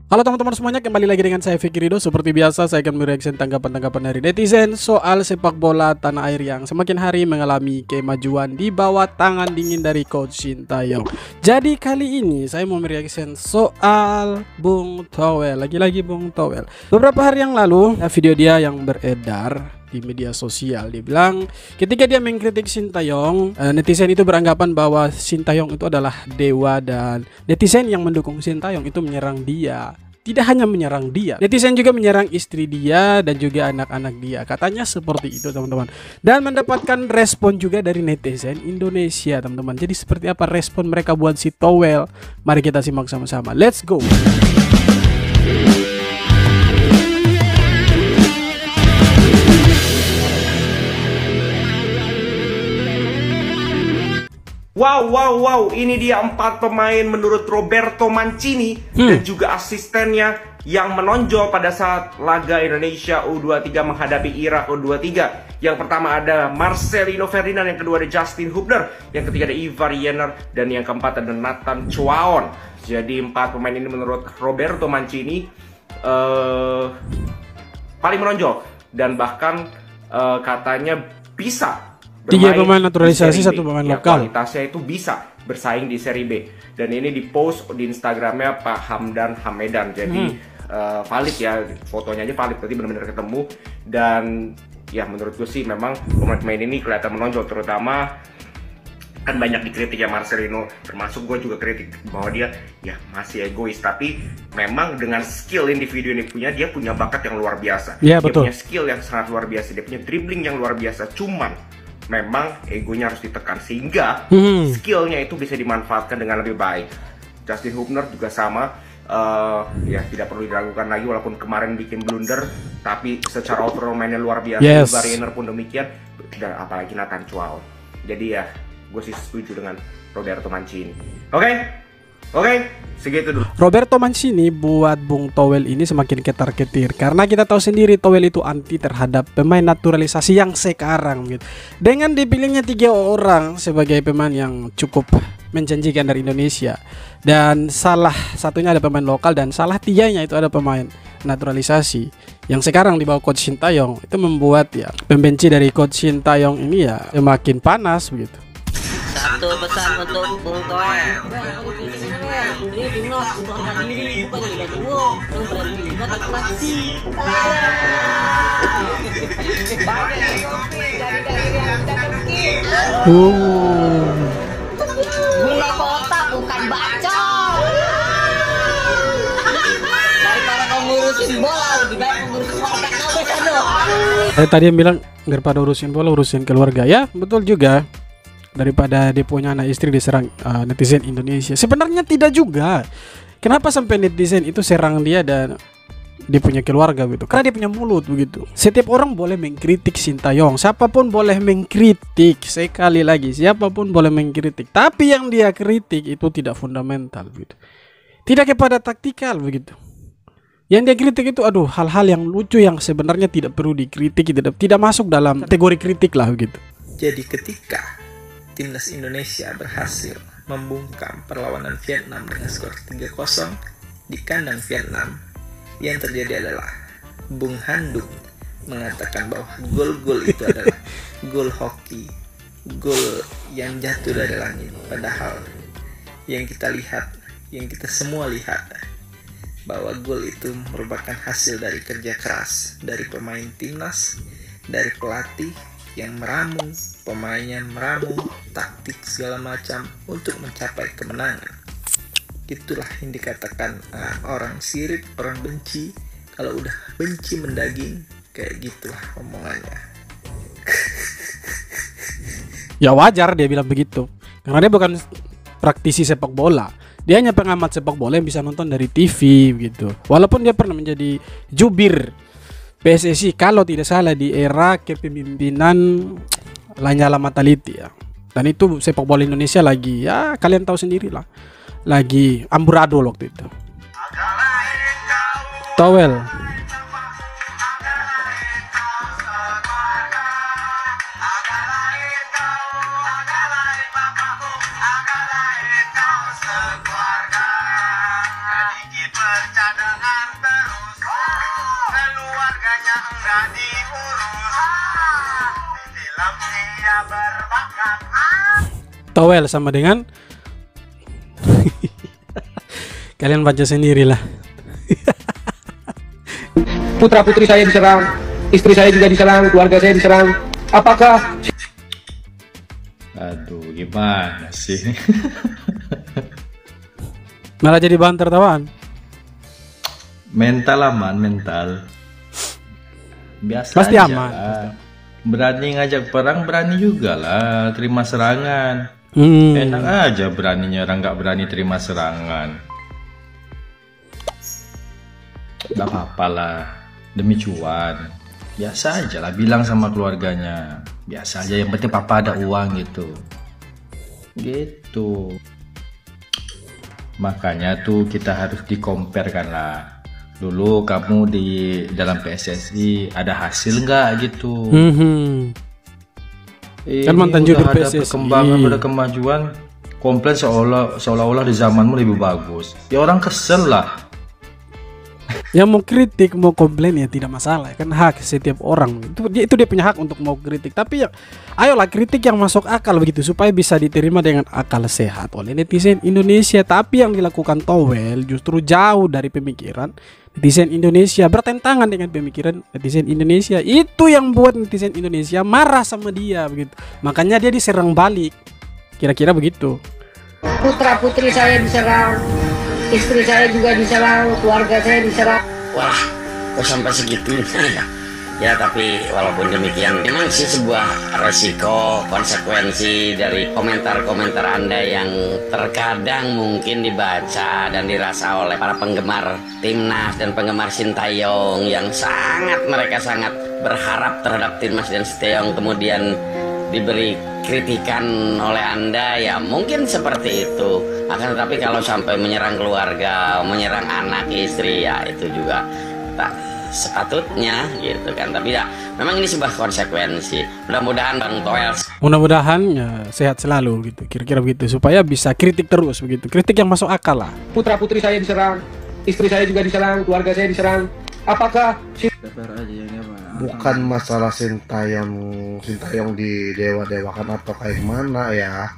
Halo teman-teman semuanya, kembali lagi dengan saya Fikri Ridho. Seperti biasa saya akan mereaction tanggapan-tanggapan dari netizen soal sepak bola tanah air yang semakin hari mengalami kemajuan di bawah tangan dingin dari Coach Sintayong. Jadi kali ini saya mau mereaction soal Bung Towel. Lagi-lagi Bung Towel. Beberapa hari yang lalu video dia yang beredar di media sosial, dia bilang ketika dia mengkritik Sintayong, netizen itu beranggapan bahwa Sintayong itu adalah dewa, dan netizen yang mendukung Sintayong itu menyerang dia. Tidak hanya menyerang dia, netizen juga menyerang istri dia dan juga anak-anak dia. Katanya seperti itu teman-teman. Dan mendapatkan respon juga dari netizen Indonesia teman-teman. Jadi seperti apa respon mereka buat si Towel? Mari kita simak sama-sama. Let's go. Wow, ini dia 4 pemain menurut Roberto Mancini dan juga asistennya yang menonjol pada saat laga Indonesia U23 menghadapi Irak U23. Yang pertama ada Marcelino Ferdinand, yang kedua ada Justin Hubner, yang ketiga ada Ivar Jenner, dan yang keempat ada Nathan Chuaon. Jadi 4 pemain ini menurut Roberto Mancini paling menonjol, dan bahkan katanya bisa 3 pemain naturalisasi, 1 pemain lokal. Kualitasnya itu bisa bersaing di Serie B. Dan ini dipost di Instagramnya Pak Hamdan Hamedan. Jadi valid ya, fotonya aja valid, berarti benar-benar ketemu. Dan ya menurut gue sih memang pemain ini kelihatan menonjol, terutama kan banyak dikritik ya Marcelino, termasuk gue juga kritik bahwa dia ya masih egois, tapi memang dengan skill individu ini dia punya bakat yang luar biasa. Ya, dia betul. punya skill yang sangat luar biasa, dia punya dribbling yang luar biasa, cuman memang egonya harus ditekan sehingga skillnya itu bisa dimanfaatkan dengan lebih baik. Justin Hubner juga sama, ya tidak perlu diragukan lagi, walaupun kemarin bikin blunder, tapi secara overall mainnya luar biasa. Yes. Ivar Jenner pun demikian, dan apalagi Nathan Chuaon. Jadi ya gue sih setuju dengan Roberto Mancini. Oke, segitu dulu. Roberto Mancini buat Bung Towel ini semakin ketar-ketir karena kita tahu sendiri Towel itu anti terhadap pemain naturalisasi yang sekarang gitu. Dengan dipilihnya 3 orang sebagai pemain yang cukup menjanjikan dari Indonesia, dan salah satunya ada pemain lokal dan salah 3-nya itu ada pemain naturalisasi yang sekarang di bawah Coach Sintayong, itu membuat ya pembenci dari Coach Sintayong ini ya semakin panas begitu. Satu pesan untuk Bung Towel. Gula kota bukan bacot. Daripada kau ngurusin bola, lebih baik ngurusin keluarga kau besok. Tadi yang bilang daripada urusin bola urusin keluarga, ya betul juga. Daripada dia punya anak istri diserang netizen Indonesia. Sebenarnya tidak juga. Kenapa sampai netizen itu serang dia dan dia punya keluarga gitu? Karena dia punya mulut begitu. Setiap orang boleh mengkritik Sintayong, siapapun boleh mengkritik. Sekali lagi, siapapun boleh mengkritik. Tapi yang dia kritik itu tidak fundamental begitu. Tidak kepada taktikal begitu. Yang dia kritik itu hal-hal yang lucu yang sebenarnya tidak perlu dikritik, tidak masuk dalam kategori kritik lah begitu. Jadi ketika Timnas Indonesia berhasil membungkam perlawanan Vietnam dengan skor 3-0 di kandang Vietnam, yang terjadi adalah Bung Handuk mengatakan bahwa gol-gol itu adalah gol hoki, gol yang jatuh dari langit. Padahal yang kita lihat, yang kita semua lihat, bahwa gol itu merupakan hasil dari kerja keras dari pemain timnas, dari pelatih yang meramu pemainnya, meramu taktik segala macam untuk mencapai kemenangan. Itulah yang dikatakan orang sirik, orang benci. Kalau udah benci mendaging, kayak gitulah omongannya. Ya wajar dia bilang begitu, karena dia bukan praktisi sepak bola. Dia hanya pengamat sepak bola yang bisa nonton dari TV gitu. Walaupun dia pernah menjadi jubir PSSI kalau tidak salah di era kepemimpinan Lanyala Mataliti ya. Dan itu sepak bola Indonesia lagi, ya kalian tahu sendiri lah, lagi amburadul waktu itu. Towel. bercanda keluarganya enggak diurus, di film dia berbakat. Towel sama dengan kalian baca sendirilah. Putra putri saya diserang, istri saya juga diserang, keluarga saya diserang. Apakah Aduh, gimana sih? Malah jadi bahan tertawaan. Mental aman, mental. Biasa Pasti aja aman. lah. Berani ngajak perang, berani juga lah. Terima serangan. Hmm. Enak aja berani nyerang, nggak berani terima serangan. Gak apa-apa lah, demi cuan. Biasa aja lah, bilang sama keluarganya. Biasa aja, yang penting papa ada uang gitu. Gitu. Makanya tuh kita harus di-compare kan lah. Dulu kamu di dalam PSSI ada hasil nggak gitu? Kan mantan juru udah ada PSSI. perkembangan, udah kemajuan. Komplain seolah-olah di zamanmu lebih bagus. Ya orang kesel lah. Yang mau kritik, mau komplain ya tidak masalah, kan hak setiap orang. Itu dia punya hak untuk mau kritik. Tapi ya, ayolah kritik yang masuk akal begitu supaya bisa diterima dengan akal sehat oleh netizen Indonesia. Tapi yang dilakukan Towel justru jauh dari pemikiran netizen Indonesia, bertentangan dengan pemikiran netizen Indonesia. Itu yang buat netizen Indonesia marah sama dia begitu. Makanya dia diserang balik. Kira-kira begitu. Putra putri saya diserang, istri saya juga diserang, keluarga saya diserang. Wah, kok sampai segitunya ya? Ya, tapi walaupun demikian, memang sih sebuah resiko, konsekuensi dari komentar-komentar Anda yang terkadang mungkin dibaca dan dirasa oleh para penggemar Timnas dan penggemar Sintayong yang mereka sangat berharap terhadap Timnas dan Sintayong, kemudian diberi kritikan oleh Anda, ya mungkin seperti itu. Akan tetapi kalau sampai menyerang keluarga, menyerang anak, istri, ya itu juga tak sepatutnya gitu kan. Tapi ya memang ini sebuah konsekuensi. Mudah-mudahan Bang Towel, Mudah-mudahan ya, sehat selalu gitu. Kira-kira begitu supaya bisa kritik terus begitu. Kritik yang masuk akal lah. putra putri saya diserang, istri saya juga diserang, keluarga saya diserang. Apakah bukan masalah Sintayong di dewa-dewakan atau kayak mana ya,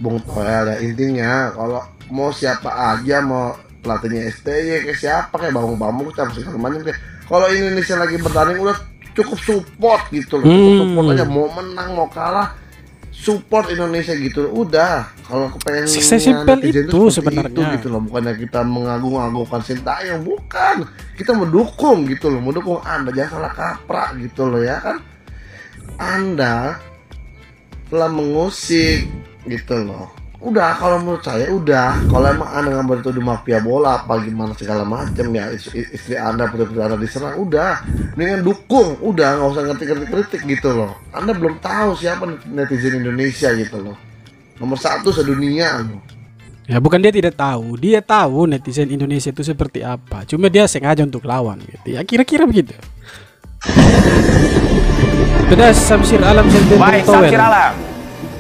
Bung Toel ya. Intinya kalau mau siapa aja, mau pelatihnya STY kayak siapa, kayak Bambang kita segala macam deh. Kalau Indonesia lagi bertanding udah cukup support gitu loh, cukup support aja, mau menang mau kalah support Indonesia gitu. Udah, kalau kepengen Sesimpel itu sebenarnya gitu loh. Bukannya kita mengagung-agungkan Sintayong, bukan. Kita mendukung gitu loh, mendukung Anda, jangan salah kaprah gitu loh ya kan. Anda telah mengusik gitu loh. Udah, kalau menurut saya udah, kalau emang Anda nggak bertuduh mafia bola apa gimana segala macam ya, istri Anda, putri-putri Anda diserang, udah mendingan dukung, udah nggak usah kritik gitu loh. Anda belum tahu siapa netizen Indonesia gitu loh, nomor 1 sedunia loh. Ya bukan dia tidak tahu, dia tahu netizen Indonesia itu seperti apa. Cuma dia sengaja untuk lawan gitu. Ya kira-kira begitu. Sudah Samsir Alam sendiri. Baik, Samsir Alam.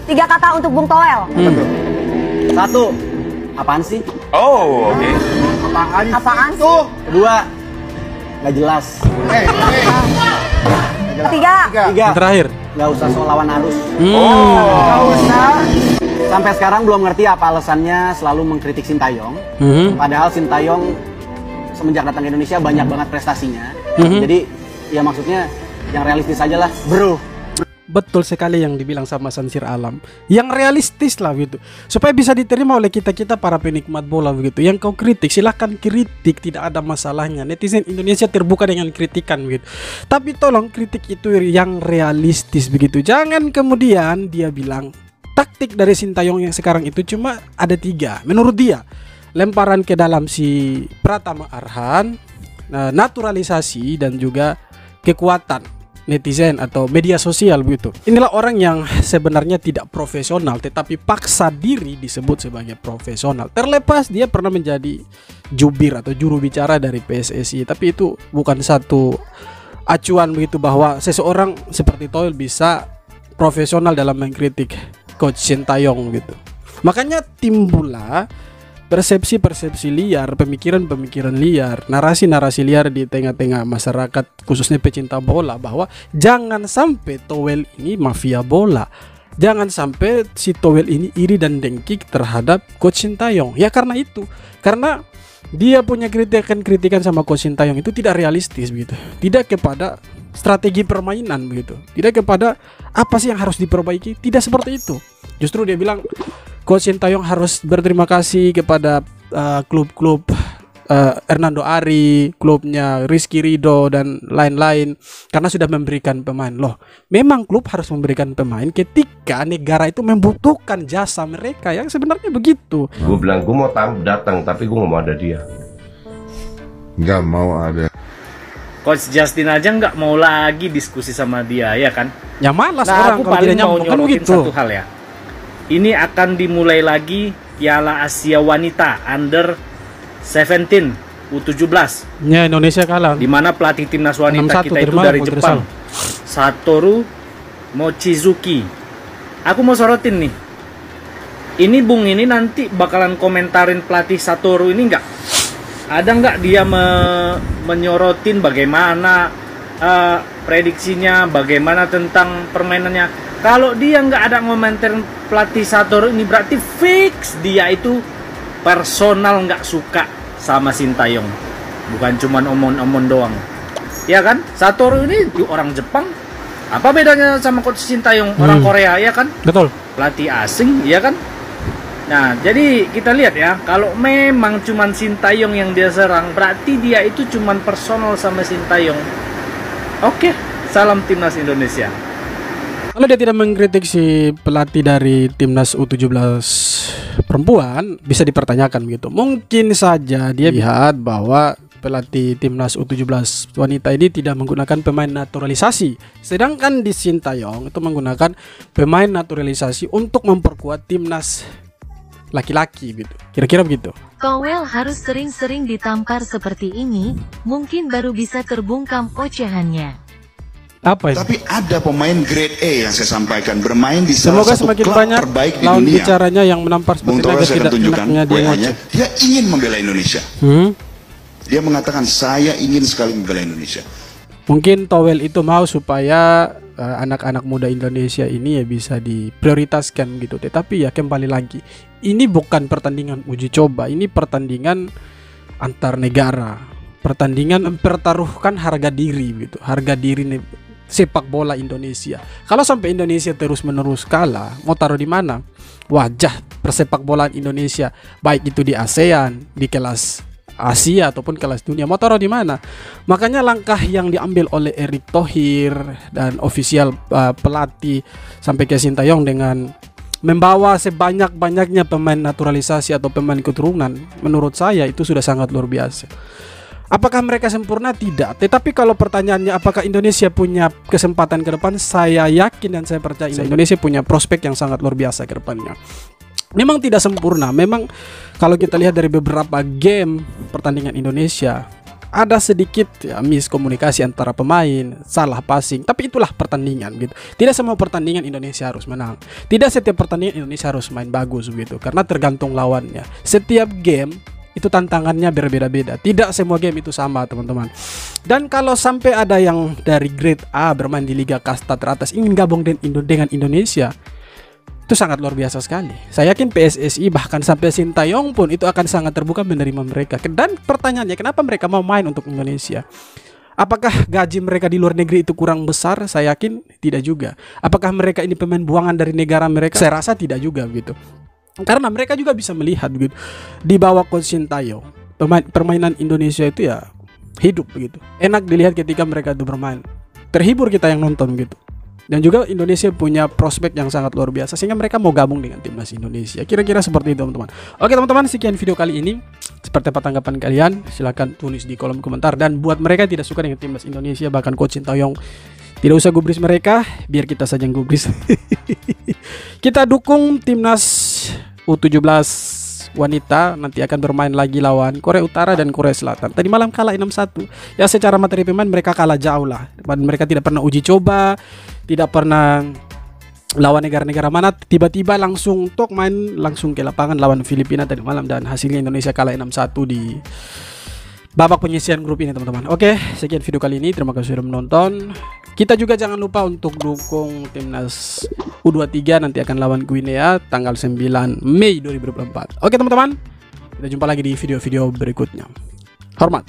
3 kata untuk Bung Towel. 1. Apaan sih? Oh, oke. Apaan? 2. Gak jelas. 3. Yang terakhir. Gak usah soal lawan arus. Gak usah. Sampai sekarang belum ngerti apa alasannya selalu mengkritik Sintayong. Padahal Sintayong semenjak datang ke Indonesia banyak banget prestasinya. Jadi ya maksudnya yang realistis aja lah, bro. Betul sekali yang dibilang sama Samsir Alam. Yang realistis lah gitu, supaya bisa diterima oleh kita para penikmat bola begitu. Yang kau kritik silahkan kritik, tidak ada masalahnya. Netizen Indonesia terbuka dengan kritikan begitu. Tapi tolong kritik itu yang realistis begitu. Jangan kemudian dia bilang taktik dari Sintayong yang sekarang itu cuma ada 3 menurut dia. Lemparan ke dalam si Pratama Arhan, naturalisasi, dan juga kekuatan netizen atau media sosial begitu. Inilah orang yang sebenarnya tidak profesional tetapi paksa diri disebut sebagai profesional. Terlepas dia pernah menjadi jubir atau juru bicara dari PSSI, tapi itu bukan satu acuan begitu bahwa seseorang seperti Towel bisa profesional dalam mengkritik Coach Sintayong gitu. Makanya timbullah persepsi-persepsi liar, pemikiran-pemikiran liar, narasi-narasi liar di tengah-tengah masyarakat, khususnya pecinta bola, bahwa jangan sampai Towel ini mafia bola. Jangan sampai si Towel ini iri dan dengki terhadap Coach Sintayong. Ya karena itu. Karena dia punya kritikan sama Coach Sintayong itu tidak realistis begitu. Tidak kepada strategi permainan begitu. Tidak kepada apa sih yang harus diperbaiki. Tidak seperti itu. Justru dia bilang Coach Sintayong harus berterima kasih kepada klub-klub Hernando Ari, klubnya Rizky Ridho dan lain-lain karena sudah memberikan pemain. Loh, memang klub harus memberikan pemain ketika negara itu membutuhkan jasa mereka, yang sebenarnya begitu. Gue bilang gue mau datang tapi gue gak mau ada dia. Gak mau ada. Coach Justin aja nggak mau lagi diskusi sama dia, ya kan? Ya malas nah, orang aku paling mau nyorotin gitu. satu hal ya. Ini akan dimulai lagi Piala Asia Wanita Under 17 U17. Ya, Indonesia kalah. Di mana pelatih timnas wanita kita itu dari Jepang, Satoru Mochizuki. Aku mau sorotin nih. Ini Bung ini nanti bakalan komentarin pelatih Satoru ini nggak? Ada nggak dia menyorotin bagaimana prediksinya, bagaimana tentang permainannya? Kalau dia nggak ada ngomentarin pelatih Satoru ini, berarti fix dia itu personal nggak suka sama Sintayong, bukan cuma omong-omong doang, ya kan? Satoru ini orang Jepang, apa bedanya sama Coach Sintayong orang Korea, ya kan? Betul. Pelatih asing, ya kan? Nah, jadi kita lihat ya, kalau memang cuma Sintayong yang dia serang, berarti dia itu cuma personal sama Sintayong. Oke, salam timnas Indonesia. Kalau dia tidak mengkritik si pelatih dari timnas U17 perempuan, bisa dipertanyakan begitu. Mungkin saja dia lihat bahwa pelatih timnas U17 wanita ini tidak menggunakan pemain naturalisasi, sedangkan di Sintayong itu menggunakan pemain naturalisasi untuk memperkuat timnas laki-laki gitu. Kira-kira begitu. Towel harus sering-sering ditampar seperti ini, mungkin baru bisa terbungkam ocehannya. Apa itu? Tapi ada pemain grade A yang saya sampaikan bermain di salah satu klub banyak terbaik di lawan dunia. bicaranya yang menampar seperti Bung saya akan tunjukkan dia. Dia ingin membela Indonesia. Dia mengatakan saya ingin sekali membela Indonesia. Mungkin Towel itu mau supaya anak-anak muda Indonesia ini ya bisa diprioritaskan gitu. Tetapi ya kembali lagi, ini bukan pertandingan uji coba, ini pertandingan antar negara, pertandingan mempertaruhkan harga diri gitu, harga diri sepak bola Indonesia. Kalau sampai Indonesia terus-menerus kalah, mau taruh di mana wajah persepak bolaan Indonesia, baik itu di ASEAN, di kelas Asia ataupun kelas dunia, mau taruh di mana? Makanya langkah yang diambil oleh Erick Thohir dan ofisial pelatih sampai ke Sintayong dengan membawa sebanyak-banyaknya pemain naturalisasi atau pemain keturunan, menurut saya itu sudah sangat luar biasa. Apakah mereka sempurna? Tidak. Tetapi kalau pertanyaannya apakah Indonesia punya kesempatan ke depan, saya yakin dan saya percaya Indonesia punya prospek yang sangat luar biasa ke depannya. Memang tidak sempurna. Memang kalau kita lihat dari beberapa game pertandingan Indonesia, ada sedikit ya, miskomunikasi antara pemain, salah passing. Tapi itulah pertandingan gitu. Tidak semua pertandingan Indonesia harus menang. Tidak setiap pertandingan Indonesia harus main bagus gitu. Karena tergantung lawannya. Setiap game itu tantangannya berbeda-beda. Tidak semua game itu sama, teman-teman. Dan kalau sampai ada yang dari grade A bermain di liga kasta teratas ingin gabung dengan Indonesia, itu sangat luar biasa sekali. Saya yakin PSSI bahkan sampai Sintayong pun itu akan sangat terbuka menerima mereka. Dan pertanyaannya, kenapa mereka mau main untuk Indonesia? Apakah gaji mereka di luar negeri itu kurang besar? Saya yakin tidak juga. Apakah mereka ini pemain buangan dari negara mereka? Saya rasa tidak juga gitu. Karena mereka juga bisa melihat begitu, di bawah Coach Sintayong permainan Indonesia itu ya hidup begitu, enak dilihat ketika mereka itu bermain, terhibur kita yang nonton gitu. Dan juga Indonesia punya prospek yang sangat luar biasa sehingga mereka mau gabung dengan timnas Indonesia. Kira-kira seperti itu, teman-teman. Oke teman-teman, sekian video kali ini. Seperti apa tanggapan kalian? Silahkan tulis di kolom komentar. Dan buat mereka yang tidak suka dengan timnas Indonesia, bahkan Coach Sintayong, tidak usah gubris mereka, biar kita saja yang gubris. Kita dukung timnas U17 wanita nanti akan bermain lagi lawan Korea Utara dan Korea Selatan. Tadi malam kalah 6-1. Ya secara materi pemain mereka kalah jauh lah. Mereka tidak pernah uji coba, tidak pernah lawan negara-negara mana, tiba-tiba langsung main langsung ke lapangan lawan Filipina tadi malam, dan hasilnya Indonesia kalah 6-1 di babak penyisihan grup ini teman-teman. Oke, sekian video kali ini, terima kasih sudah menonton. Kita juga jangan lupa untuk dukung timnas U23, nanti akan lawan Guinea tanggal 9 Mei 2024. Oke teman-teman, kita jumpa lagi di video-video berikutnya. Hormat.